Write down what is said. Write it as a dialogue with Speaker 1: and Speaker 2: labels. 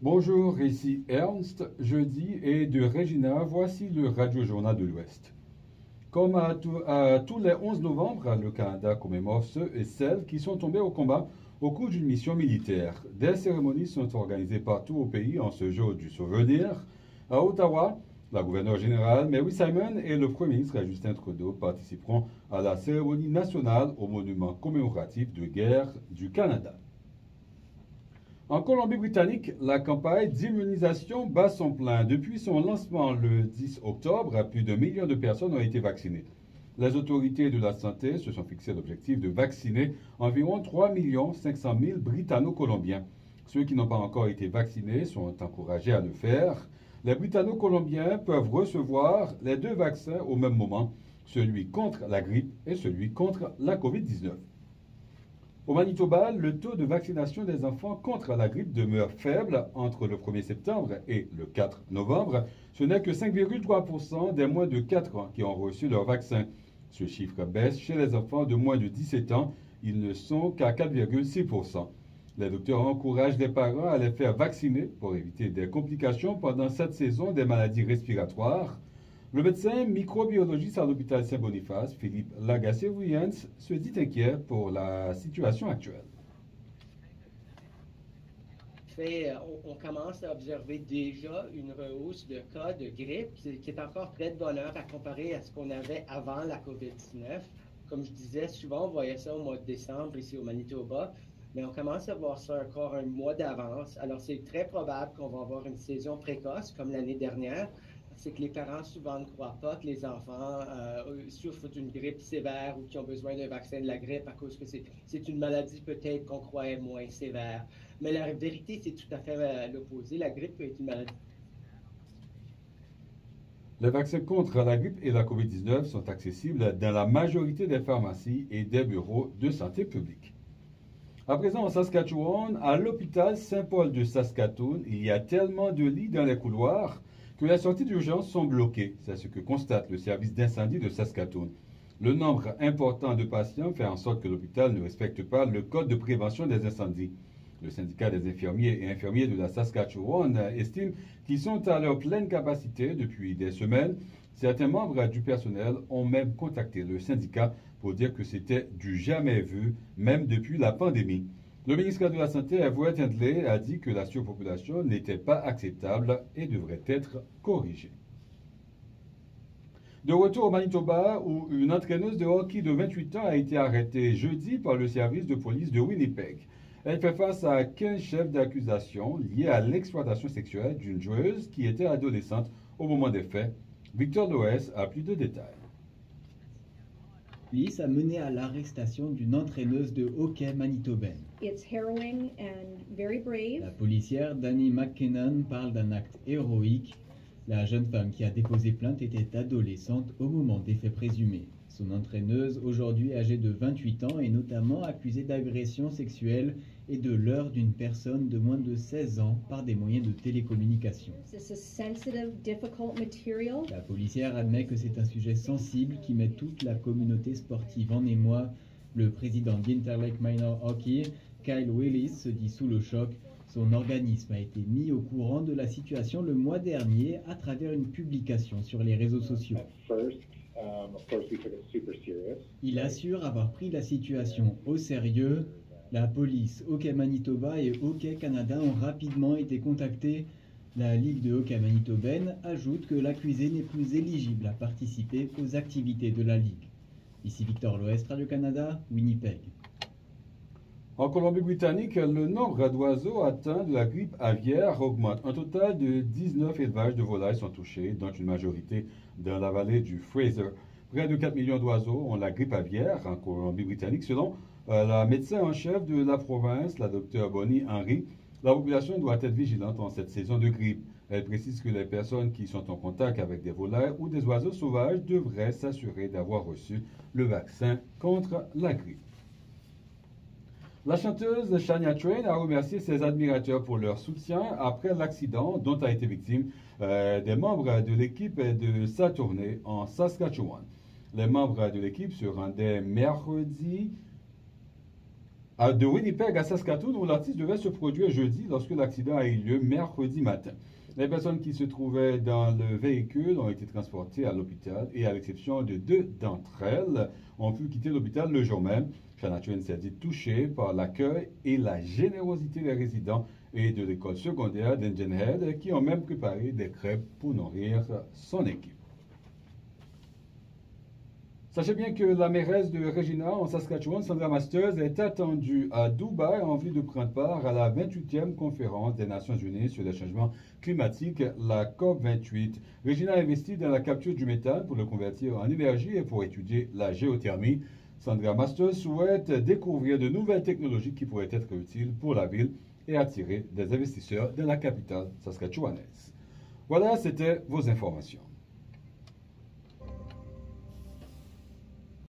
Speaker 1: Bonjour, ici Ernst, jeudi, et de Regina, voici le Radio-Journal de l'Ouest. Comme à tous les 11 novembre, le Canada commémore ceux et celles qui sont tombés au combat au cours d'une mission militaire. Des cérémonies sont organisées partout au pays en ce jour du souvenir. À Ottawa, la gouverneure générale Mary Simon et le premier ministre Justin Trudeau participeront à la cérémonie nationale au monument commémoratif de guerre du Canada. En Colombie-Britannique, la campagne d'immunisation bat son plein. Depuis son lancement le 10 octobre, plus d'1 million de personnes ont été vaccinées. Les autorités de la santé se sont fixées l'objectif de vacciner environ 3 500 000 Britanno-Colombiens. Ceux qui n'ont pas encore été vaccinés sont encouragés à le faire. Les Britanno-Colombiens peuvent recevoir les deux vaccins au même moment, celui contre la grippe et celui contre la COVID-19. Au Manitoba, le taux de vaccination des enfants contre la grippe demeure faible entre le 1er septembre et le 4 novembre. Ce n'est que 5,3% des moins de 4 ans qui ont reçu leur vaccin. Ce chiffre baisse chez les enfants de moins de 17 ans. Ils ne sont qu'à 4,6%. Les docteurs encouragent les parents à les faire vacciner pour éviter des complications pendant cette saison des maladies respiratoires. Le médecin microbiologiste à l'hôpital Saint-Boniface, Philippe Lagacé-Williams, se dit inquiet pour la situation actuelle.
Speaker 2: On commence à observer déjà une rehausse de cas de grippe qui est encore très de bonne heure à comparer à ce qu'on avait avant la COVID-19. Comme je disais, souvent on voyait ça au mois de décembre ici au Manitoba, mais on commence à voir ça encore un mois d'avance. Alors c'est très probable qu'on va avoir une saison précoce comme l'année dernière. C'est que les parents souvent ne croient pas que les enfants souffrent d'une grippe sévère ou qui ont besoin d'un vaccin de la grippe à cause que c'est une maladie peut-être qu'on croyait moins sévère. Mais la vérité, c'est tout à fait l'opposé. La grippe peut être une maladie.
Speaker 1: Les vaccins contre la grippe et la COVID-19 sont accessibles dans la majorité des pharmacies et des bureaux de santé publique. À présent, en Saskatchewan, à l'hôpital Saint-Paul de Saskatoon, il y a tellement de lits dans les couloirs que les sorties d'urgence sont bloquées. C'est ce que constate le service d'incendie de Saskatoon. Le nombre important de patients fait en sorte que l'hôpital ne respecte pas le code de prévention des incendies. Le syndicat des infirmiers et infirmiers de la Saskatchewan estime qu'ils sont à leur pleine capacité depuis des semaines. Certains membres du personnel ont même contacté le syndicat pour dire que c'était du jamais vu, même depuis la pandémie. Le ministre de la Santé, Everett Handley, a dit que la surpopulation n'était pas acceptable et devrait être corrigée. De retour au Manitoba, où une entraîneuse de hockey de 28 ans a été arrêtée jeudi par le service de police de Winnipeg. Elle fait face à 15 chefs d'accusation liés à l'exploitation sexuelle d'une joueuse qui était adolescente au moment des faits. Victor Loès a plus de détails.
Speaker 3: La police a mené à l'arrestation d'une entraîneuse de hockey manitobaine. La policière Danny McKinnon parle d'un acte héroïque. La jeune femme qui a déposé plainte était adolescente au moment des faits présumés. Son entraîneuse, aujourd'hui âgée de 28 ans, est notamment accusée d'agression sexuelle et de leurre d'une personne de moins de 16 ans par des moyens de télécommunication. La policière admet que c'est un sujet sensible qui met toute la communauté sportive en émoi. Le président d'Interlake Minor Hockey, Kyle Willis, se dit sous le choc. Son organisme a été mis au courant de la situation le mois dernier à travers une publication sur les réseaux sociaux. Il assure avoir pris la situation au sérieux. La police, Hockey Manitoba et Hockey Canada ont rapidement été contactés. La Ligue de hockey manitobaine ajoute que l'accusé n'est plus éligible à participer aux activités de la Ligue. Ici Victor Loest, Radio-Canada, Winnipeg.
Speaker 1: En Colombie-Britannique, le nombre d'oiseaux atteints de la grippe aviaire augmente. Un total de 19 élevages de volailles sont touchés, dont une majorité dans la vallée du Fraser. Près de 4 millions d'oiseaux ont la grippe aviaire en Colombie-Britannique, selon la médecin en chef de la province, la docteure Bonnie Henry. La population doit être vigilante en cette saison de grippe. Elle précise que les personnes qui sont en contact avec des volailles ou des oiseaux sauvages devraient s'assurer d'avoir reçu le vaccin contre la grippe. La chanteuse Shania Twain a remercié ses admirateurs pour leur soutien après l'accident dont a été victime des membres de l'équipe de sa tournée en Saskatchewan. Les membres de l'équipe se rendaient mercredi De Winnipeg à Saskatoon, où l'artiste devait se produire jeudi lorsque l'accident a eu lieu mercredi matin. Les personnes qui se trouvaient dans le véhicule ont été transportées à l'hôpital et à l'exception de 2 d'entre elles, ont pu quitter l'hôpital le jour même. Shana Twain s'est dit touchée par l'accueil et la générosité des résidents et de l'école secondaire d'Injun Head qui ont même préparé des crêpes pour nourrir son équipe. Sachez bien que la mairesse de Regina en Saskatchewan, Sandra Masters, est attendue à Dubaï en vue de prendre part à la 28e conférence des Nations Unies sur les changements climatiques, la COP28. Regina investit dans la capture du méthane pour le convertir en énergie et pour étudier la géothermie. Sandra Masters souhaite découvrir de nouvelles technologies qui pourraient être utiles pour la ville et attirer des investisseurs de la capitale saskatchewanaise. Voilà, c'était vos informations.